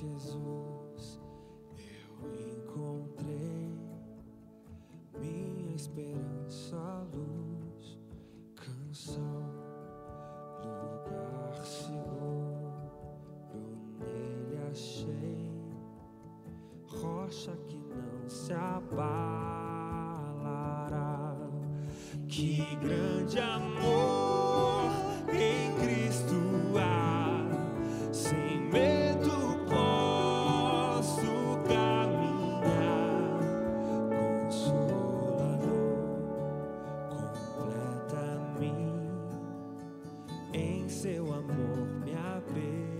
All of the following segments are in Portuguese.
Jesus, eu encontrei minha esperança, luz, canção, lugar seguro nele achei, rocha que não se abalará. Que grande amor em Cristo há, sem medo posso caminhar. Consolador, completa-me, em seu amor me apegarei.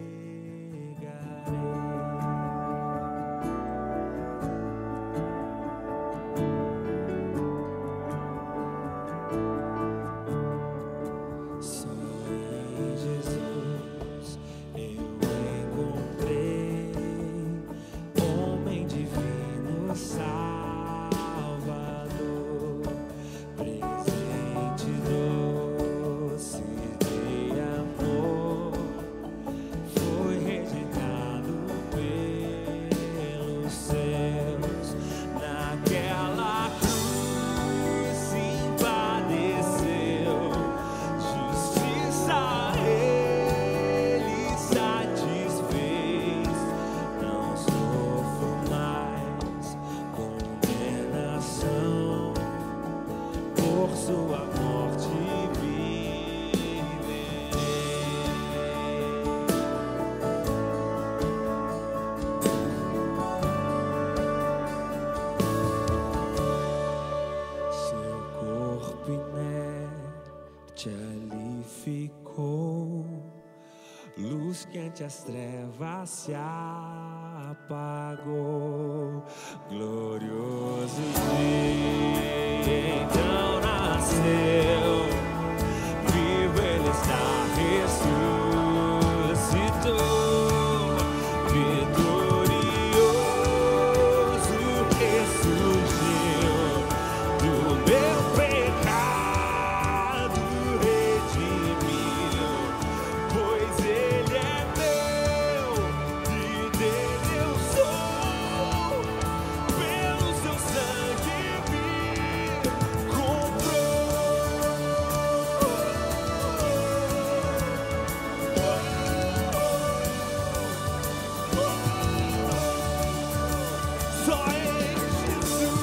Sua morte viverei. Seu corpo inerte ali ficou, luz que ante as trevas se apagou. Glorioso dia então nasceu, vivo ele está, ressuscitou, vitorioso ressurgiu, do meu pecado redimiu, pois ele é meu e dele eu sou, pelo seu sangue me comprou. Só em Jesus.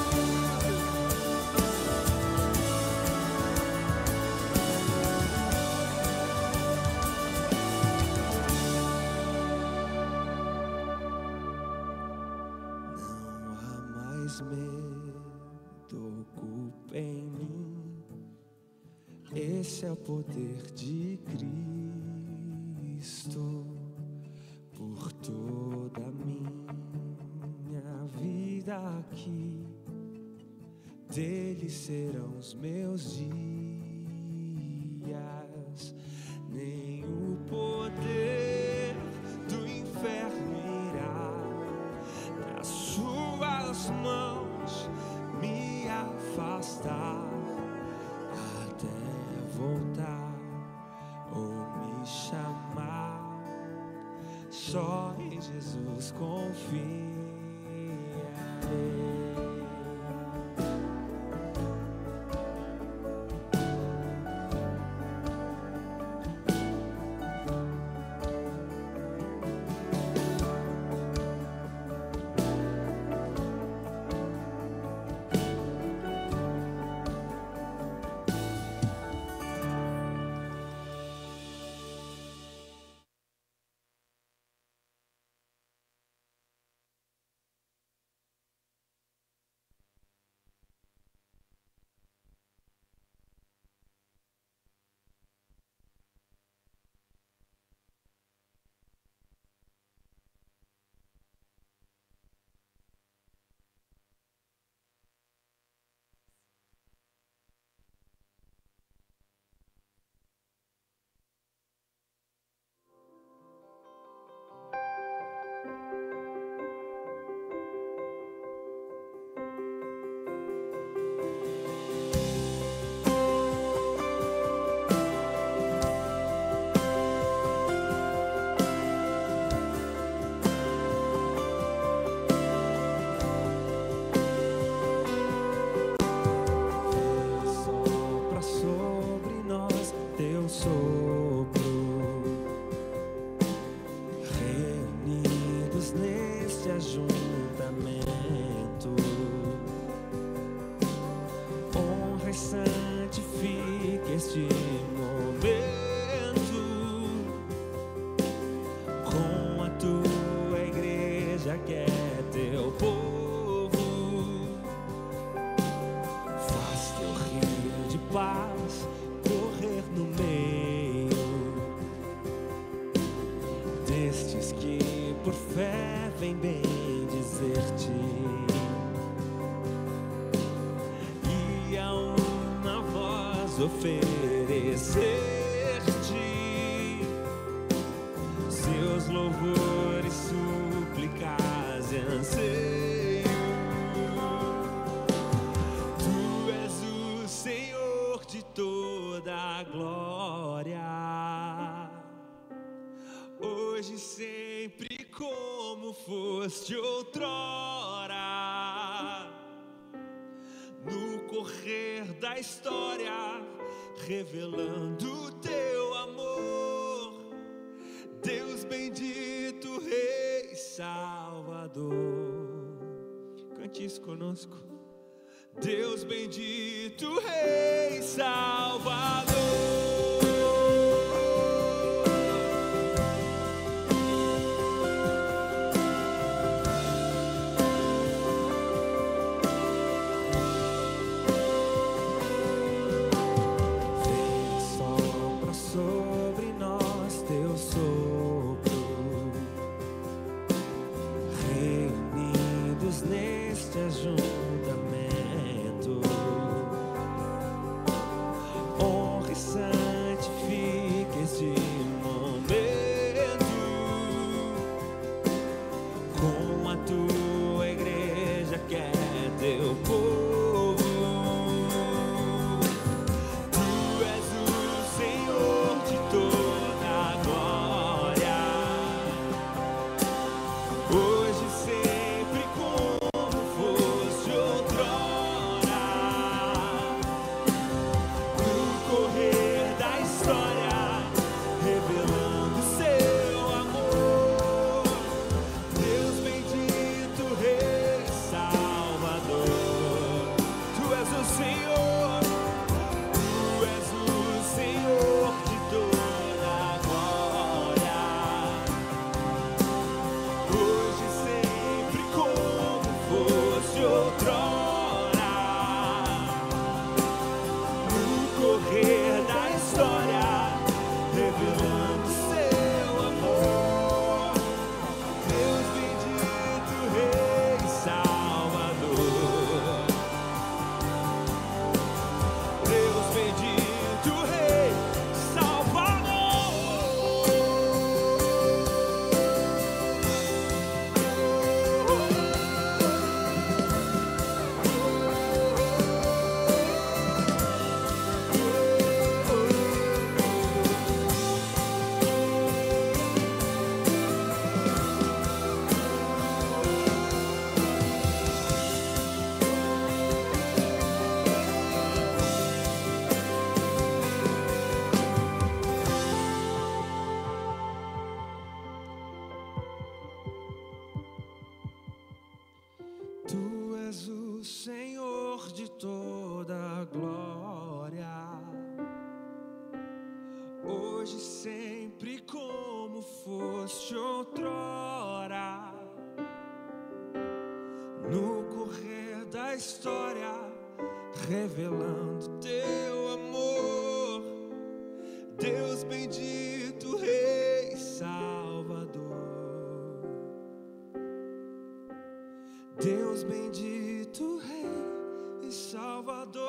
Não há mais medo, culpa em mim. Esse é o poder de Cristo por toda a minha vida aqui. Dele serão os meus dias, nem o poder do inferno irá das suas mãos me afastar, até voltar ou me chamar. Só em Jesus confiarei. ajuntamento. Honra e santifica este momento com a tua igreja que é teu povo. Faz teu rio de paz correr no meio destes que por fé vem bem dizer-te, e a uma voz oferecer-te seus louvores, súplicas e anseio. Tu és o Senhor de toda a glória, hoje e sempre como foste outrora. No correr da história, revelando o teu amor, Deus bendito, Rei Salvador. Cante isso conosco. Deus bendito, Rei Salvador. Neste ajuntamento, honra e santifica este momento com a tua igreja que é teu povo. Tu és o Senhor de toda a glória, hoje sempre como foste outrora. No correr da história, revelando seu amor, Deus bendito, Rei Salvador. Tu és o Senhor, tu és o Senhor de toda a glória, hoje sempre como foste outrora. No correr da história, revelando seu amor, Deus bendito, Rei Salvador. Deus bendito, Rei Salvador. Tu és o Senhor de toda a glória, hoje e sempre como foste outrora. No correr da história, revelando teu amor, Deus bendito, Rei Salvador. Deus bendito, Rei e Salvador.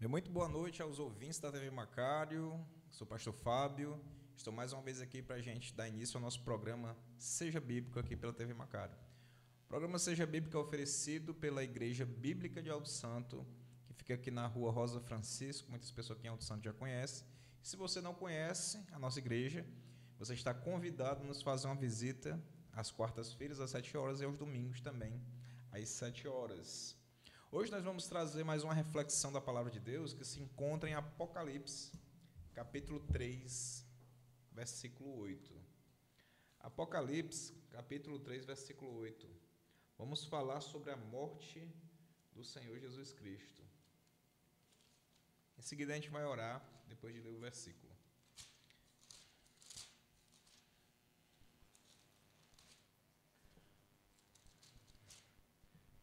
Muito boa noite aos ouvintes da TV Macário. Sou o pastor Fábio. Estou mais uma vez aqui para a gente dar início ao nosso programa Seja Bíblico aqui pela TV Macário. O programa Seja Bíblico é oferecido pela Igreja Bíblica de Alto Santo, Fica aqui na rua Rosa Francisco, muitas pessoas aqui em Alto Santo já conhecem. Se você não conhece a nossa igreja, você está convidado a nos fazer uma visita às quartas-feiras, às 7 horas, e aos domingos também, às 7 horas. Hoje nós vamos trazer mais uma reflexão da palavra de Deus que se encontra em Apocalipse, capítulo 3, versículo 8. Apocalipse, capítulo 3, versículo 8. Vamos falar sobre a morte do Senhor Jesus Cristo. Em seguida a gente vai orar, depois de ler o versículo.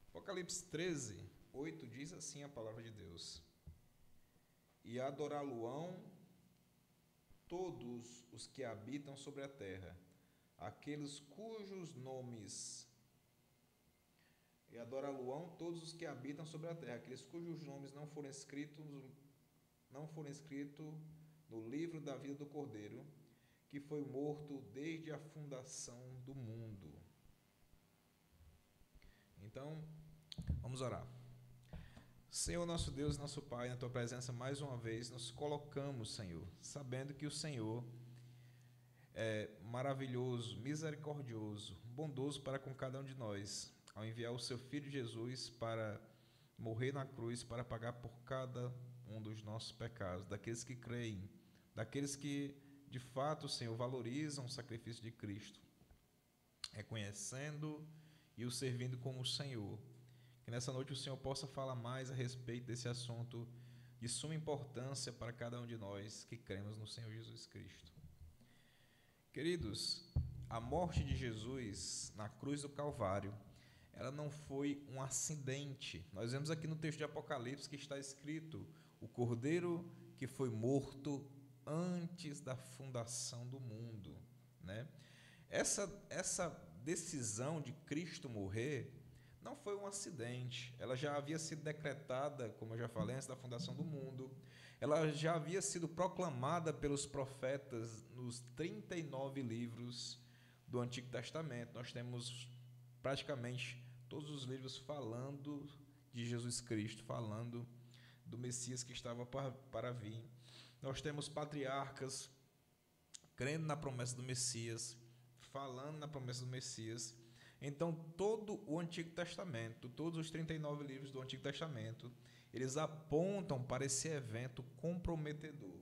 Apocalipse 13, 8 diz assim a palavra de Deus: E adorá-lo-ão todos os que habitam sobre a terra, aqueles cujos nomes... E adorá-lo-ão todos os que habitam sobre a terra, aqueles cujos nomes não foram escritos no livro da vida do Cordeiro, que foi morto desde a fundação do mundo. Então, vamos orar. Senhor, nosso Deus, nosso Pai, na Tua presença mais uma vez nos colocamos, Senhor, sabendo que o Senhor é maravilhoso, misericordioso, bondoso para com cada um de nós, ao enviar o Seu Filho Jesus para morrer na cruz, para pagar por cada um dos nossos pecados, daqueles que creem, daqueles que, de fato, Senhor, valorizam o sacrifício de Cristo, reconhecendo e o servindo como o Senhor. Que nessa noite o Senhor possa falar mais a respeito desse assunto de suma importância para cada um de nós que cremos no Senhor Jesus Cristo. Queridos, a morte de Jesus na cruz do Calvário, ela não foi um acidente. Nós vemos aqui no texto de Apocalipse que está escrito: o Cordeiro que foi morto antes da fundação do mundo, né? Essa decisão de Cristo morrer não foi um acidente. Ela já havia sido decretada, como eu já falei, antes da fundação do mundo. Ela já havia sido proclamada pelos profetas nos 39 livros do Antigo Testamento. Nós temos praticamente todos os livros falando de Jesus Cristo, falando do Messias que estava para vir. Nós temos patriarcas crendo na promessa do Messias, falando na promessa do Messias. Então, todo o Antigo Testamento, todos os 39 livros do Antigo Testamento, eles apontam para esse evento comprometedor.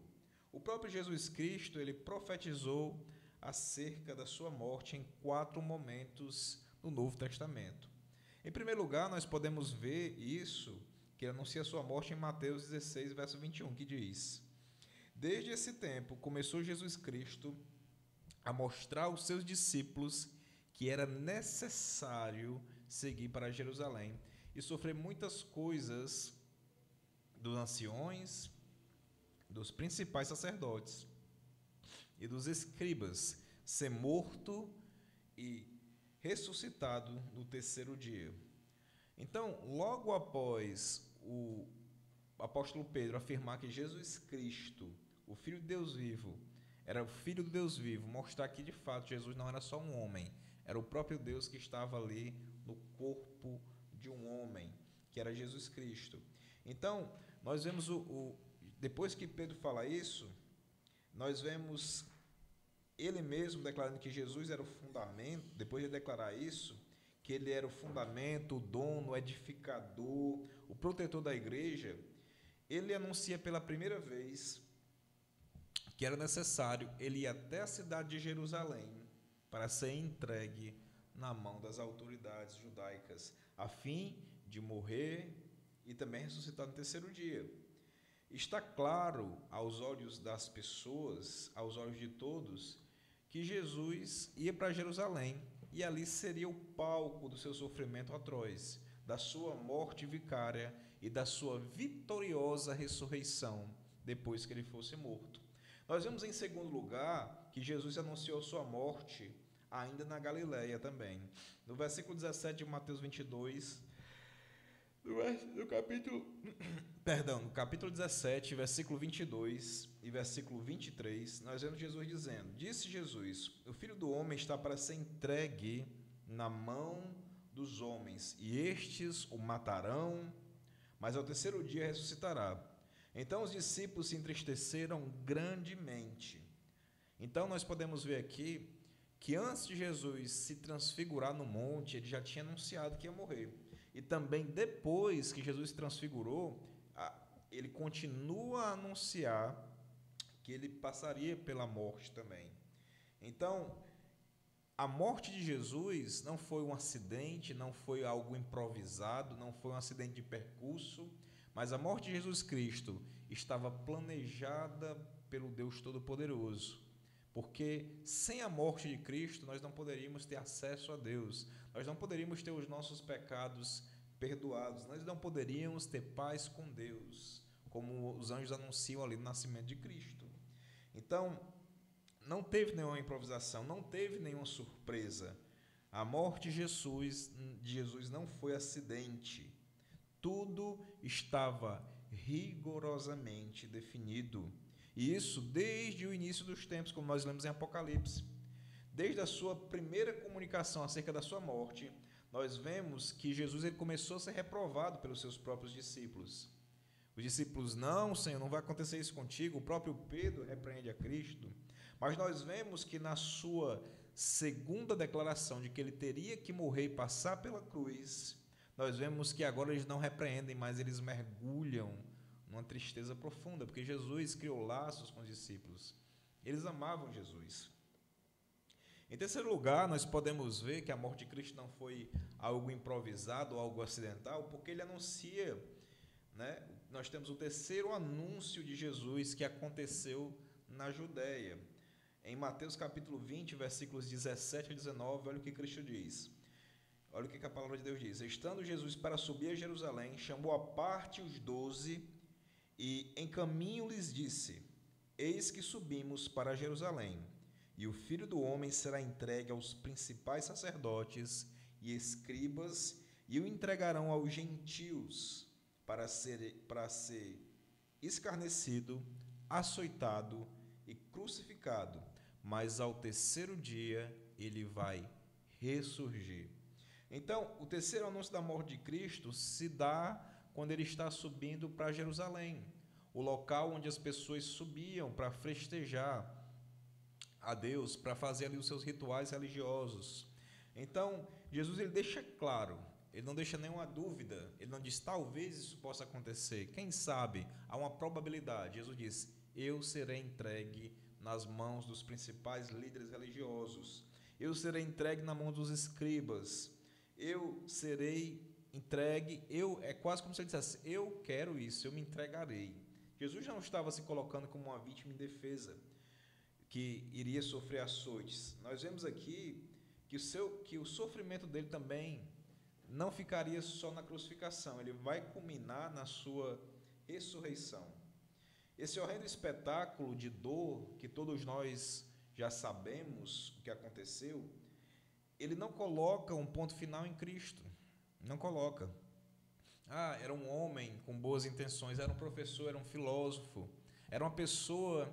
O próprio Jesus Cristo, ele profetizou acerca da sua morte em 4 momentos no Novo Testamento. Em primeiro lugar, nós podemos ver isso, que ele anuncia a sua morte em Mateus 16, verso 21, que diz: Desde esse tempo começou Jesus Cristo a mostrar aos seus discípulos que era necessário seguir para Jerusalém e sofrer muitas coisas dos anciões, dos principais sacerdotes e dos escribas, ser morto e ressuscitado no terceiro dia. Então, logo após o apóstolo Pedro afirmar que Jesus Cristo, o Filho de Deus vivo, era o Filho de Deus vivo, mostrar que de fato Jesus não era só um homem, era o próprio Deus que estava ali no corpo de um homem, que era Jesus Cristo. Então, nós vemos depois que Pedro fala isso, nós vemos ele mesmo declarando que Jesus era o fundamento. Depois de declarar isso, que ele era o fundamento, o dono, o edificador, o protetor da igreja, ele anuncia pela primeira vez que era necessário ele ir até a cidade de Jerusalém para ser entregue na mão das autoridades judaicas, a fim de morrer e também ressuscitar no terceiro dia. Está claro aos olhos das pessoas, aos olhos de todos, que Jesus ia para Jerusalém e ali seria o palco do seu sofrimento atroz, da sua morte vicária e da sua vitoriosa ressurreição depois que ele fosse morto. Nós vemos em segundo lugar que Jesus anunciou sua morte ainda na Galileia também. No versículo 17 de Mateus 22, no capítulo 17, versículo 22 e versículo 23, nós vemos Jesus dizendo: Disse Jesus, o Filho do Homem está para ser entregue na mão dos homens, e estes o matarão, mas ao terceiro dia ressuscitará. Então os discípulos se entristeceram grandemente. Então nós podemos ver aqui que antes de Jesus se transfigurar no monte, ele já tinha anunciado que ia morrer. E também depois que Jesus se transfigurou, ele continua a anunciar que ele passaria pela morte também. Então, a morte de Jesus não foi um acidente, não foi algo improvisado, não foi um acidente de percurso, mas a morte de Jesus Cristo estava planejada pelo Deus Todo-Poderoso. Porque sem a morte de Cristo, nós não poderíamos ter acesso a Deus, nós não poderíamos ter os nossos pecados perdoados, nós não poderíamos ter paz com Deus, como os anjos anunciam ali no nascimento de Cristo. Então, não teve nenhuma improvisação, não teve nenhuma surpresa. A morte de Jesus não foi acidente. Tudo estava rigorosamente definido. E isso desde o início dos tempos, como nós lemos em Apocalipse. Desde a sua primeira comunicação acerca da sua morte, nós vemos que Jesus ele começou a ser reprovado pelos seus próprios discípulos. Os discípulos, não, Senhor, não vai acontecer isso contigo. O próprio Pedro repreende a Cristo. Mas nós vemos que na sua segunda declaração de que ele teria que morrer e passar pela cruz, nós vemos que agora eles não repreendem, mas eles mergulham numa tristeza profunda, porque Jesus criou laços com os discípulos. Eles amavam Jesus. Em terceiro lugar, nós podemos ver que a morte de Cristo não foi algo improvisado ou algo acidental, porque ele anuncia, né? Nós temos o terceiro anúncio de Jesus que aconteceu na Judéia. Em Mateus capítulo 20, versículos 17 a 19, olha o que Cristo diz. Olha o que a palavra de Deus diz. Estando Jesus para subir a Jerusalém, chamou à parte os 12 e em caminho lhes disse: Eis que subimos para Jerusalém, e o Filho do Homem será entregue aos principais sacerdotes e escribas, e o entregarão aos gentios para ser escarnecido, açoitado e crucificado, mas ao terceiro dia ele vai ressurgir. Então, o terceiro anúncio da morte de Cristo se dá quando ele está subindo para Jerusalém, o local onde as pessoas subiam para festejar a Deus, para fazer ali os seus rituais religiosos. Então, Jesus ele deixa claro, ele não deixa nenhuma dúvida, ele não diz talvez isso possa acontecer, quem sabe, há uma probabilidade. Jesus diz: eu serei entregue nas mãos dos principais líderes religiosos, eu serei entregue na mão dos escribas, eu serei entregue, é quase como se ele dissesse: eu quero isso, eu me entregarei. Jesus não estava se colocando como uma vítima indefesa que iria sofrer açoites. Nós vemos aqui que o sofrimento dele também não ficaria só na crucificação, ele vai culminar na sua ressurreição. Esse horrendo espetáculo de dor que todos nós já sabemos o que aconteceu, ele não coloca um ponto final em Cristo, não coloca. Era um homem com boas intenções, era um professor, era um filósofo, era uma pessoa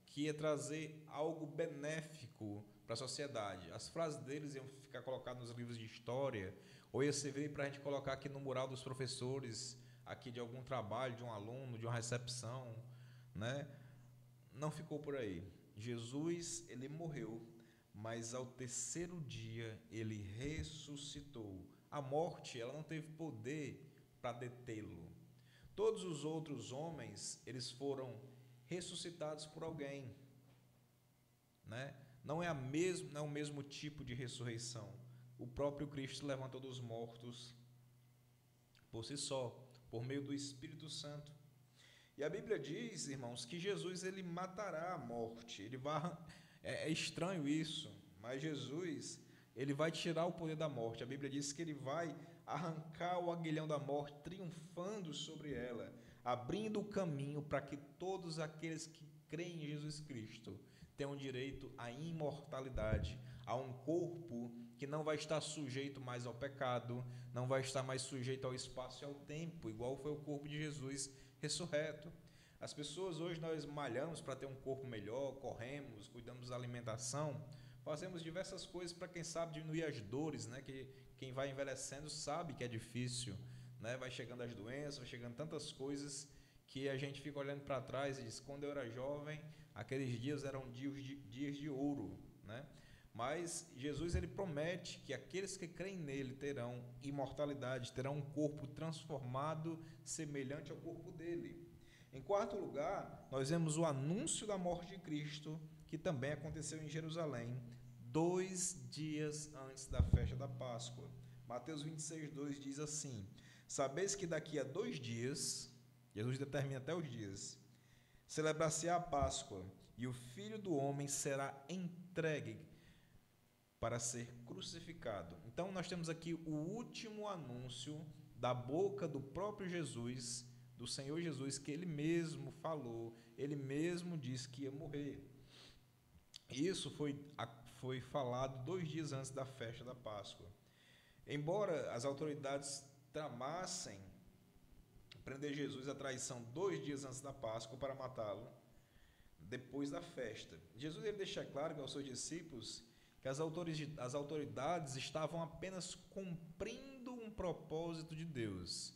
que ia trazer algo benéfico para a sociedade. As frases deles iam ficar colocadas nos livros de história, ou ia servir para a gente colocar aqui no mural dos professores, aqui de algum trabalho, de um aluno, de uma recepção, né? Não ficou por aí. Jesus, ele morreu, mas ao terceiro dia ele ressuscitou. A morte, ela não teve poder para detê-lo. Todos os outros homens, eles foram ressuscitados por alguém, né? Não é o mesmo tipo de ressurreição. O próprio Cristo levantou dos mortos por si só, por meio do Espírito Santo. E a Bíblia diz, irmãos, que Jesus ele matará a morte. É estranho isso, mas Jesus ele vai tirar o poder da morte. A Bíblia diz que ele vai arrancar o aguilhão da morte, triunfando sobre ela, abrindo o caminho para que todos aqueles que creem em Jesus Cristo tenham direito à imortalidade, a um corpo que não vai estar sujeito mais ao pecado, não vai estar mais sujeito ao espaço e ao tempo, igual foi o corpo de Jesus ressurreto. As pessoas hoje, nós malhamos para ter um corpo melhor, corremos, cuidamos da alimentação, fazemos diversas coisas para, quem sabe, diminuir as dores, né? Que quem vai envelhecendo sabe que é difícil, né? Vai chegando as doenças, vai chegando tantas coisas que a gente fica olhando para trás e diz, quando eu era jovem, aqueles dias eram dias de ouro, né? Mas Jesus ele promete que aqueles que creem nele terão imortalidade, terão um corpo transformado semelhante ao corpo dele. Em quarto lugar, nós vemos o anúncio da morte de Cristo, que também aconteceu em Jerusalém, 2 dias antes da festa da Páscoa. Mateus 26:2 diz assim: sabeis que daqui a 2 dias, Jesus determina até os dias, celebrar-se-á a Páscoa, e o Filho do Homem será entregue para ser crucificado. Então nós temos aqui o último anúncio da boca do próprio Jesus, do Senhor Jesus, que ele mesmo falou, ele mesmo disse que ia morrer. Isso foi falado 2 dias antes da festa da Páscoa. Embora as autoridades tramassem prender Jesus à traição 2 dias antes da Páscoa para matá-lo, depois da festa, Jesus ele deixa claro aos seus discípulos que as autoridades estavam apenas cumprindo um propósito de Deus.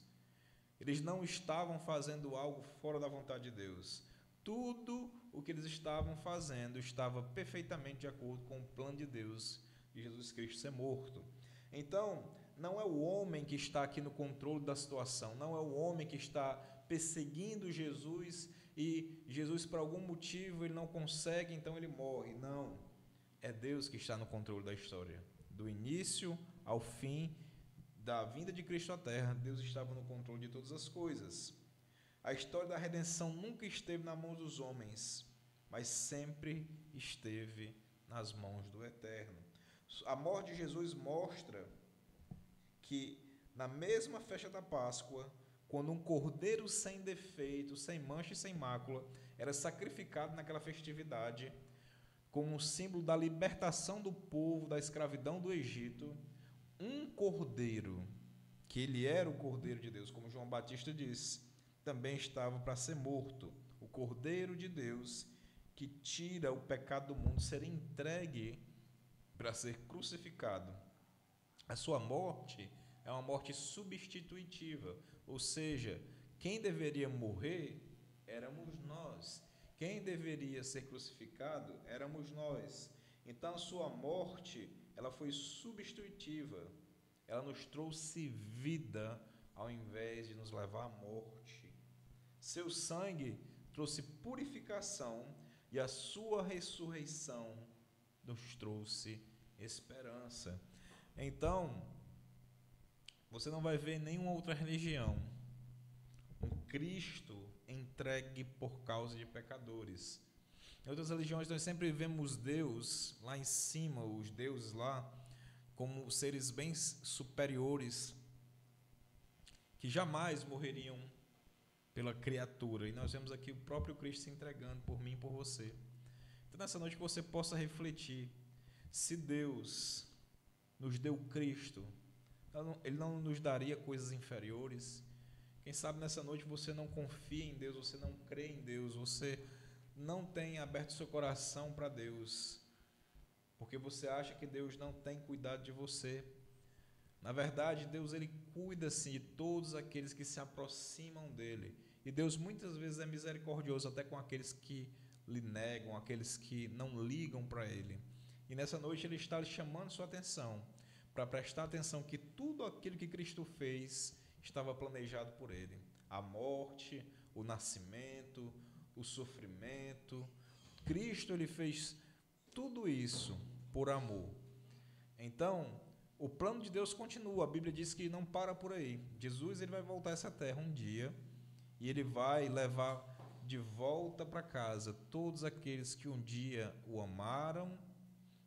Eles não estavam fazendo algo fora da vontade de Deus. Tudo o que eles estavam fazendo estava perfeitamente de acordo com o plano de Deus, de Jesus Cristo ser morto. Então, não é o homem que está aqui no controle da situação, não é o homem que está perseguindo Jesus e Jesus, por algum motivo, ele não consegue, então ele morre. Não. É Deus que está no controle da história. Do início ao fim da vinda de Cristo à Terra, Deus estava no controle de todas as coisas. A história da redenção nunca esteve nas mãos dos homens, mas sempre esteve nas mãos do Eterno. A morte de Jesus mostra que, na mesma festa da Páscoa, quando um cordeiro sem defeito, sem mancha e sem mácula, era sacrificado naquela festividade, como um símbolo da libertação do povo da escravidão do Egito, um cordeiro, que ele era o cordeiro de Deus, como João Batista disse, também estava para ser morto. O cordeiro de Deus, que tira o pecado do mundo, seria entregue para ser crucificado. A sua morte é uma morte substitutiva, ou seja, quem deveria morrer éramos nós. Quem deveria ser crucificado éramos nós. Então, a sua morte, ela foi substitutiva. Ela nos trouxe vida ao invés de nos levar à morte. Seu sangue trouxe purificação e a sua ressurreição nos trouxe esperança. Então, você não vai ver nenhuma outra religião um Cristo entregue por causa de pecadores. Em outras religiões nós sempre vemos Deus lá em cima, os deuses lá, como seres bem superiores, que jamais morreriam pela criatura. E nós vemos aqui o próprio Cristo se entregando por mim e por você. Então nessa noite que você possa refletir, se Deus nos deu Cristo, Ele não nos daria coisas inferiores. Quem sabe nessa noite você não confia em Deus, você não crê em Deus, você não tem aberto seu coração para Deus, porque você acha que Deus não tem cuidado de você. Na verdade, Deus ele cuida sim de todos aqueles que se aproximam dele. E Deus muitas vezes é misericordioso até com aqueles que lhe negam, aqueles que não ligam para ele. E nessa noite ele está chamando sua atenção para prestar atenção que tudo aquilo que Cristo fez estava planejado por ele. A morte, o nascimento, o sofrimento. Cristo ele fez tudo isso por amor. Então, o plano de Deus continua. A Bíblia diz que não para por aí. Jesus ele vai voltar a essa terra um dia e ele vai levar de volta para casa todos aqueles que um dia o amaram,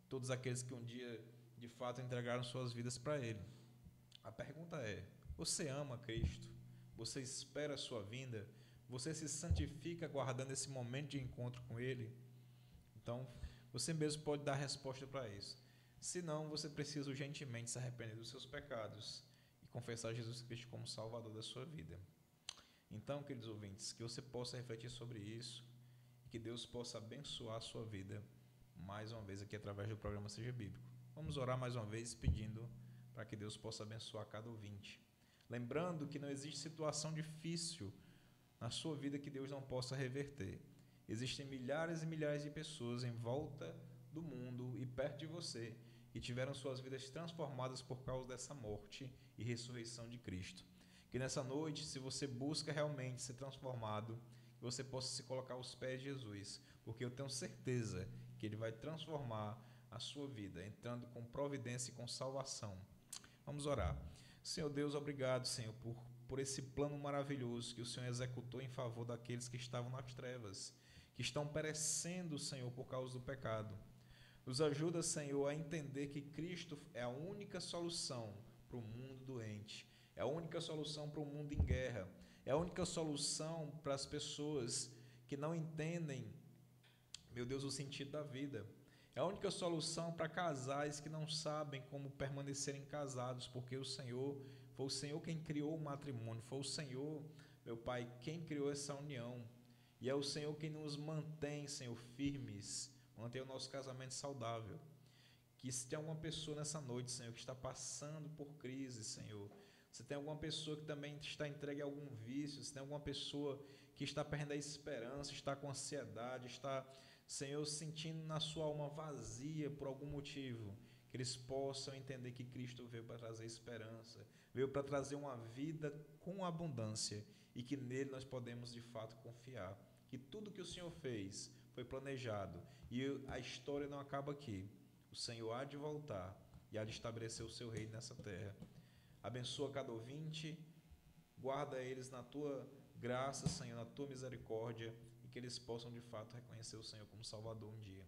todos aqueles que um dia de fato entregaram suas vidas para ele. A pergunta é: você ama Cristo? Você espera a sua vinda? Você se santifica aguardando esse momento de encontro com Ele? Então, você mesmo pode dar a resposta para isso. Se não, você precisa urgentemente se arrepender dos seus pecados e confessar Jesus Cristo como Salvador da sua vida. Então, queridos ouvintes, que você possa refletir sobre isso e que Deus possa abençoar a sua vida mais uma vez aqui através do programa Seja Bíblico. Vamos orar mais uma vez pedindo para que Deus possa abençoar cada ouvinte. lembrando que não existe situação difícil na sua vida que Deus não possa reverter. Existem milhares e milhares de pessoas em volta do mundo e perto de você que tiveram suas vidas transformadas por causa dessa morte e ressurreição de Cristo. Que nessa noite, se você busca realmente ser transformado, que você possa se colocar aos pés de Jesus, porque eu tenho certeza que Ele vai transformar a sua vida, entrando com providência e com salvação. Vamos orar. Senhor Deus, obrigado, Senhor, por esse plano maravilhoso que o Senhor executou em favor daqueles que estavam nas trevas, que estão perecendo, Senhor, por causa do pecado. Nos ajuda, Senhor, a entender que Cristo é a única solução para o mundo doente, é a única solução para o mundo em guerra, é a única solução para as pessoas que não entendem, meu Deus, o sentido da vida. É a única solução para casais que não sabem como permanecerem casados, porque o Senhor, foi o Senhor quem criou o matrimônio, foi o Senhor, meu Pai, quem criou essa união. E é o Senhor quem nos mantém, Senhor, firmes, mantém o nosso casamento saudável. Que se tem alguma pessoa nessa noite, Senhor, que está passando por crise, Senhor, se tem alguma pessoa que também está entregue a algum vício, se tem alguma pessoa que está perdendo a esperança, está com ansiedade, está, Senhor, sentindo na sua alma vazia por algum motivo, que eles possam entender que Cristo veio para trazer esperança, veio para trazer uma vida com abundância e que nele nós podemos de fato confiar. Que tudo que o Senhor fez foi planejado e a história não acaba aqui. O Senhor há de voltar e há de estabelecer o seu reino nessa terra. Abençoa cada ouvinte, guarda eles na tua graça, Senhor, na tua misericórdia, e que eles possam de fato reconhecer o Senhor como Salvador um dia.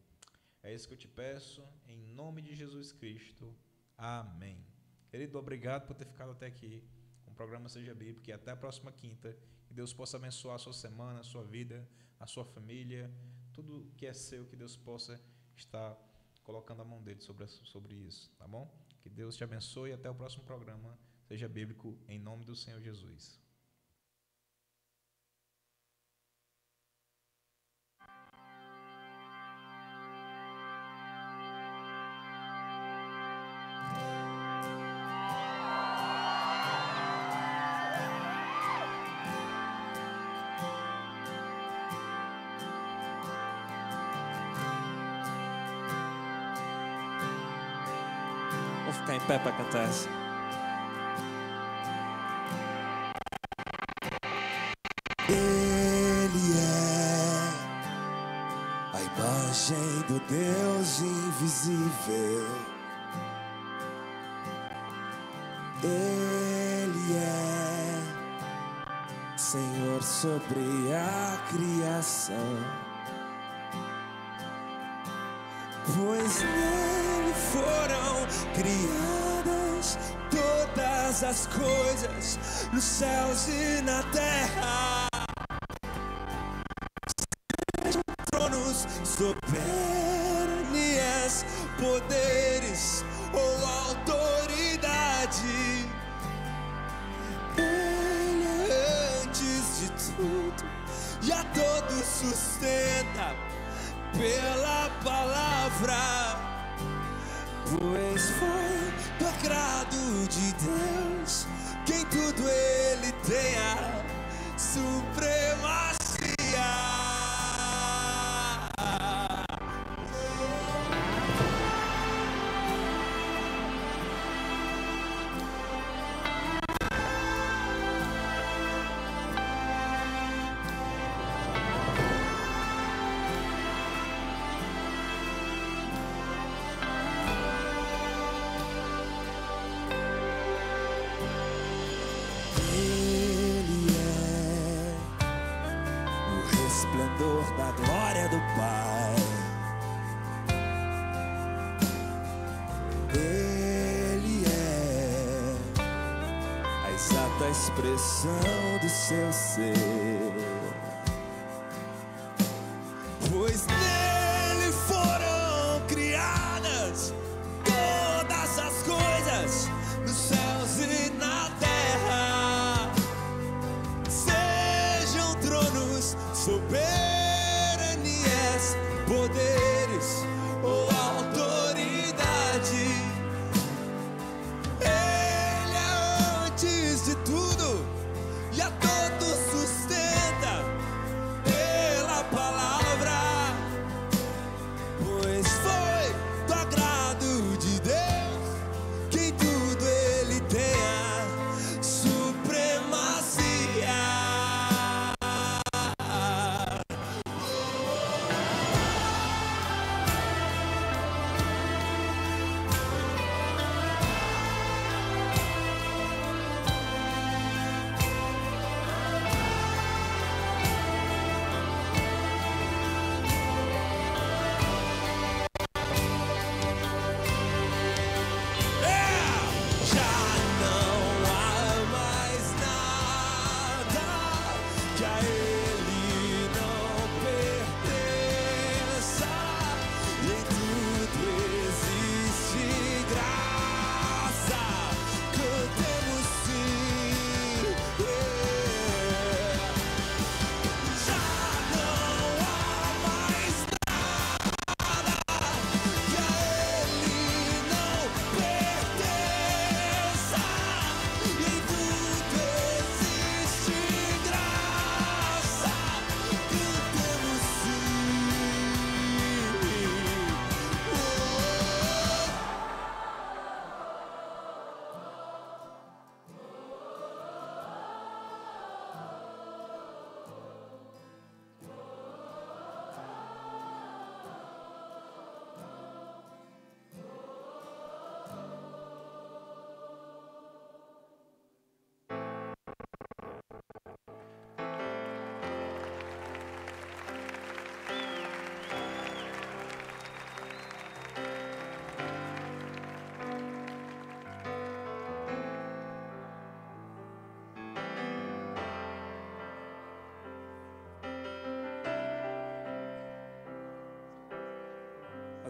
É isso que eu te peço, em nome de Jesus Cristo. Amém. Querido, obrigado por ter ficado até aqui com o programa Seja Bíblico, e até a próxima quinta. Que Deus possa abençoar a sua semana, a sua vida, a sua família, tudo que é seu, que Deus possa estar colocando a mão dele sobre isso, tá bom? Que Deus te abençoe e até o próximo programa Seja Bíblico, em nome do Senhor Jesus. Vou ficar em pé para cantar essa. Ele é a imagem do Deus invisível. Ele é Senhor sobre a criação. Pois nele foram criadas todas as coisas, nos céus e na terra. Sejam tronos, soberanias, poderes ou autoridade. Ele é antes de tudo e a todos sustenta pela palavra, pois foi do agrado de Deus que em tudo ele tenha supremacia. Da glória do Pai, Ele é a exata expressão do seu ser, pois nele foram criadas todas as coisas, nos céus e na terra. Sejam tronos, soberanias, poderes ou autoridade. Ele é antes de tudo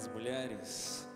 As mulheres.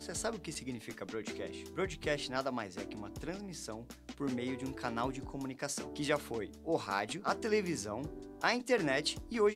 Você sabe o que significa broadcast? Broadcast nada mais é que uma transmissão por meio de um canal de comunicação, que já foi o rádio, a televisão, a internet e hoje